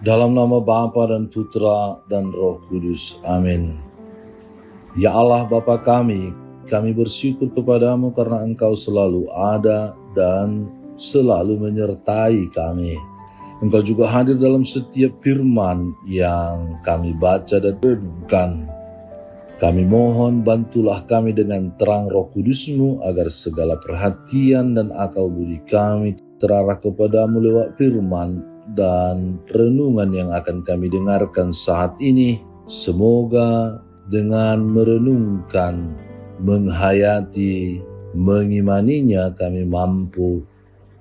Dalam nama Bapa dan Putra dan Roh Kudus. Amin. Ya Allah Bapa kami bersyukur kepadamu karena Engkau selalu ada dan selalu menyertai kami. Engkau juga hadir dalam setiap firman yang kami baca dan renungkan. Kami mohon bantulah kami dengan terang Roh Kudus-Mu agar segala perhatian dan akal budi kami terarah kepadamu lewat firman dan renungan yang akan kami dengarkan saat ini. Semoga dengan merenungkan, menghayati, mengimaninya kami mampu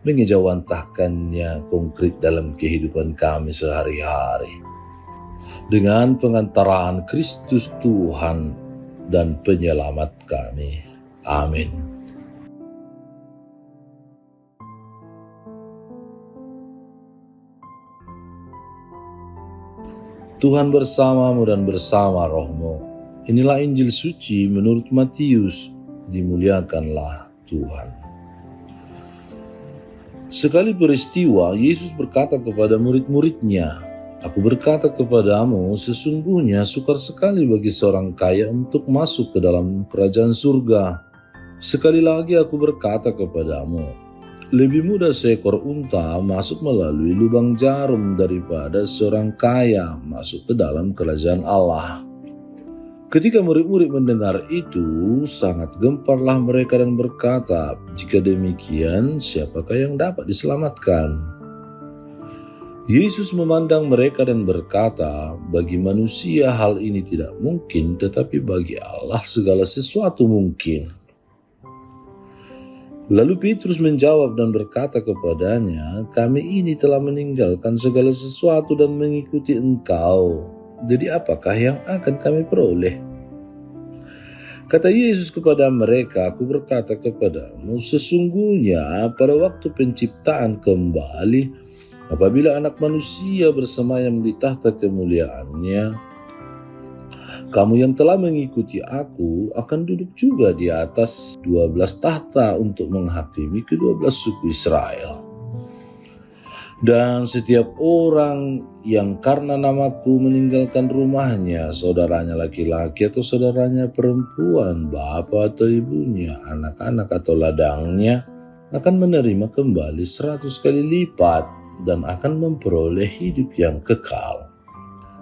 mengejawantahkannya konkret dalam kehidupan kami sehari-hari. Dengan pengantaraan Kristus Tuhan dan penyelamat kami. Amin. Tuhan bersamamu dan bersama rohmu. Inilah Injil suci menurut Matius. Dimuliakanlah Tuhan. Sekali peristiwa, Yesus berkata kepada murid-muridnya, "Aku berkata kepadamu, sesungguhnya sukar sekali bagi seorang kaya untuk masuk ke dalam kerajaan surga. Sekali lagi aku berkata kepadamu, lebih mudah seekor unta masuk melalui lubang jarum daripada seorang kaya masuk ke dalam kerajaan Allah." Ketika murid-murid mendengar itu, sangat gemparlah mereka dan berkata, "Jika demikian, siapakah yang dapat diselamatkan?" Yesus memandang mereka dan berkata, "Bagi manusia hal ini tidak mungkin, tetapi bagi Allah segala sesuatu mungkin." Lalu Petrus menjawab dan berkata kepadanya, "Kami ini telah meninggalkan segala sesuatu dan mengikuti Engkau. Jadi apakah yang akan kami peroleh?" Kata Yesus kepada mereka, "Aku berkata kepadamu, sesungguhnya pada waktu penciptaan kembali, apabila anak manusia bersemayam di tahta kemuliaannya, kamu yang telah mengikuti aku akan duduk juga di atas 12 tahta untuk menghakimi ke-12 suku Israel. Dan setiap orang yang karena namaku meninggalkan rumahnya, saudaranya laki-laki atau saudaranya perempuan, bapa atau ibunya, anak-anak atau ladangnya, akan menerima kembali 100 kali lipat dan akan memperoleh hidup yang kekal.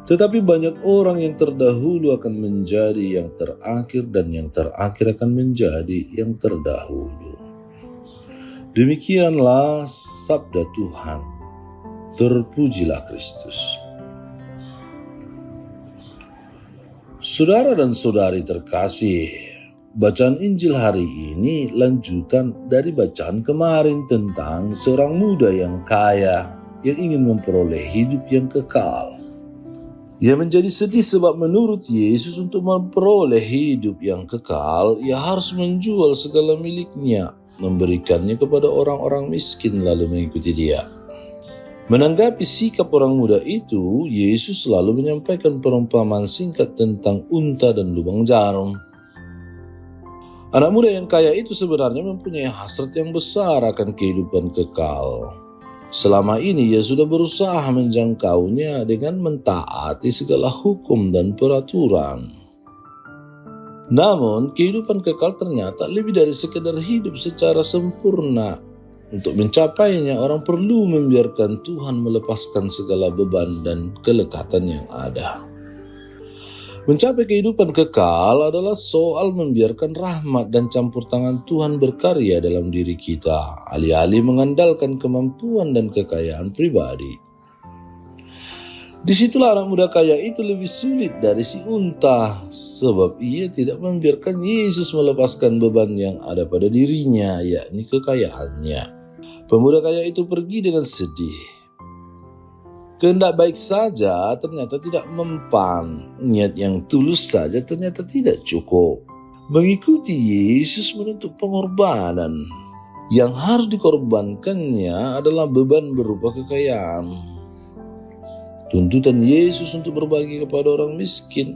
Tetapi banyak orang yang terdahulu akan menjadi yang terakhir dan yang terakhir akan menjadi yang terdahulu." Demikianlah sabda Tuhan. Terpujilah Kristus. Saudara dan saudari terkasih, bacaan Injil hari ini lanjutan dari bacaan kemarin tentang seorang muda yang kaya yang ingin memperoleh hidup yang kekal. Ia menjadi sedih sebab menurut Yesus untuk memperoleh hidup yang kekal, ia harus menjual segala miliknya, memberikannya kepada orang-orang miskin lalu mengikuti dia. Menanggapi sikap orang muda itu, Yesus selalu menyampaikan perumpamaan singkat tentang unta dan lubang jarum. Anak muda yang kaya itu sebenarnya mempunyai hasrat yang besar akan kehidupan kekal. Selama ini ia sudah berusaha menjangkaunya dengan mentaati segala hukum dan peraturan. Namun, kehidupan kekal ternyata lebih dari sekedar hidup secara sempurna. Untuk mencapainya, orang perlu membiarkan Tuhan melepaskan segala beban dan kelekatan yang ada. Mencapai kehidupan kekal adalah soal membiarkan rahmat dan campur tangan Tuhan berkarya dalam diri kita, alih-alih mengandalkan kemampuan dan kekayaan pribadi. Disitulah anak muda kaya itu lebih sulit dari si unta, sebab ia tidak membiarkan Yesus melepaskan beban yang ada pada dirinya, yakni kekayaannya. Pemuda kaya itu pergi dengan sedih. Kehendak baik saja ternyata tidak mempan. Niat yang tulus saja ternyata tidak cukup. Mengikuti Yesus menuntut pengorbanan. Yang harus dikorbankannya adalah beban berupa kekayaan. Tuntutan Yesus untuk berbagi kepada orang miskin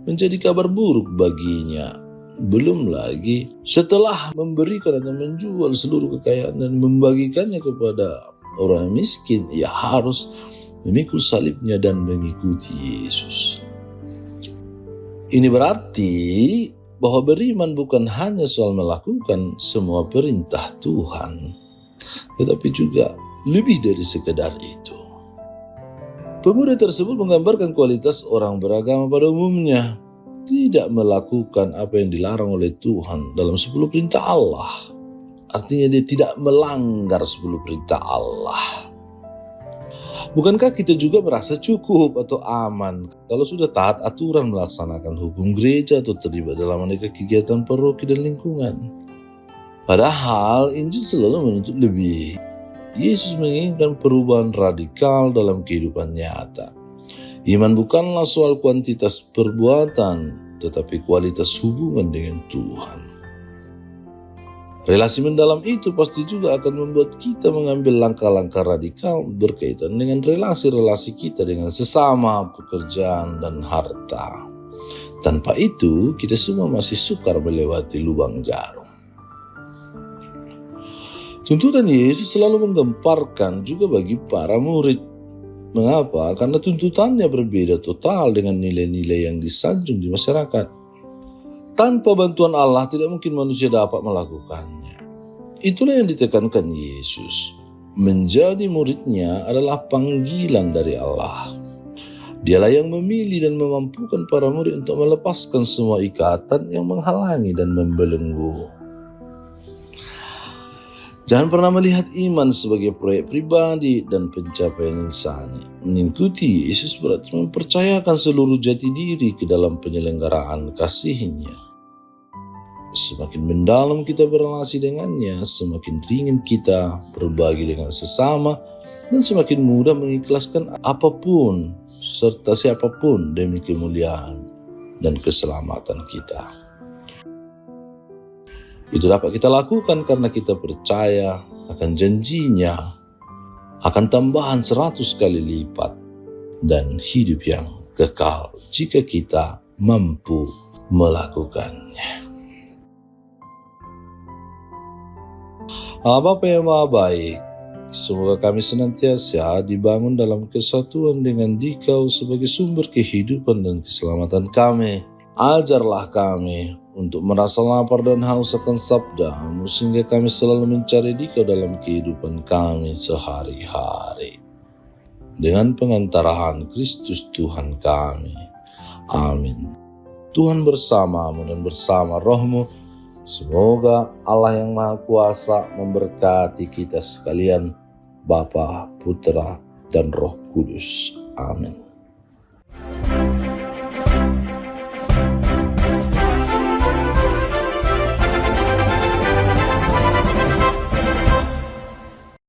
menjadi kabar buruk baginya. Belum lagi setelah memberikan atau menjual seluruh kekayaan dan membagikannya kepada orang miskin, ia harus memikul salibnya dan mengikuti Yesus. Ini berarti bahwa beriman bukan hanya soal melakukan semua perintah Tuhan, tetapi juga lebih dari sekedar itu. Pemuda tersebut menggambarkan kualitas orang beragama pada umumnya, tidak melakukan apa yang dilarang oleh Tuhan dalam 10 perintah Allah. Artinya dia tidak melanggar 10 perintah Allah. Bukankah kita juga merasa cukup atau aman kalau sudah taat aturan melaksanakan hukum gereja atau terlibat dalam aneka kegiatan paroki dan lingkungan? Padahal Injil selalu menuntut lebih. Yesus menginginkan perubahan radikal dalam kehidupan nyata. Iman bukanlah soal kuantitas perbuatan, tetapi kualitas hubungan dengan Tuhan. Relasi mendalam itu pasti juga akan membuat kita mengambil langkah-langkah radikal berkaitan dengan relasi-relasi kita dengan sesama, pekerjaan, dan harta. Tanpa itu, kita semua masih sukar melewati lubang jarum. Tuntutan Yesus selalu menggemparkan juga bagi para murid. Mengapa? Karena tuntutannya berbeda total dengan nilai-nilai yang disanjung di masyarakat. Tanpa bantuan Allah tidak mungkin manusia dapat melakukannya. Itulah yang ditekankan Yesus. Menjadi muridnya adalah panggilan dari Allah. Dialah yang memilih dan memampukan para murid untuk melepaskan semua ikatan yang menghalangi dan membelenggu. Jangan pernah melihat iman sebagai proyek pribadi dan pencapaian insani. Mengikuti Yesus berarti mempercayakan seluruh jati diri ke dalam penyelenggaraan kasih-Nya. Semakin mendalam kita berrelasi dengannya, semakin ringan kita berbagi dengan sesama, dan semakin mudah mengikhlaskan apapun serta siapapun demi kemuliaan dan keselamatan kita. Itu dapat kita lakukan karena kita percaya akan janjinya, akan tambahan 100 kali lipat, dan hidup yang kekal jika kita mampu melakukannya. Allah Bapa yang Maha Baik, semoga kami senantiasa dibangun dalam kesatuan dengan Dikau sebagai sumber kehidupan dan keselamatan kami. Ajarlah kami untuk merasa lapar dan haus akan sabda-Mu sehingga kami selalu mencari Dikau dalam kehidupan kami sehari-hari. Dengan pengantaraan Kristus Tuhan kami. Amin. Tuhan bersama-Mu dan bersama roh-Mu. Semoga Allah yang Maha Kuasa memberkati kita sekalian, Bapa, Putra, dan Roh Kudus. Amin.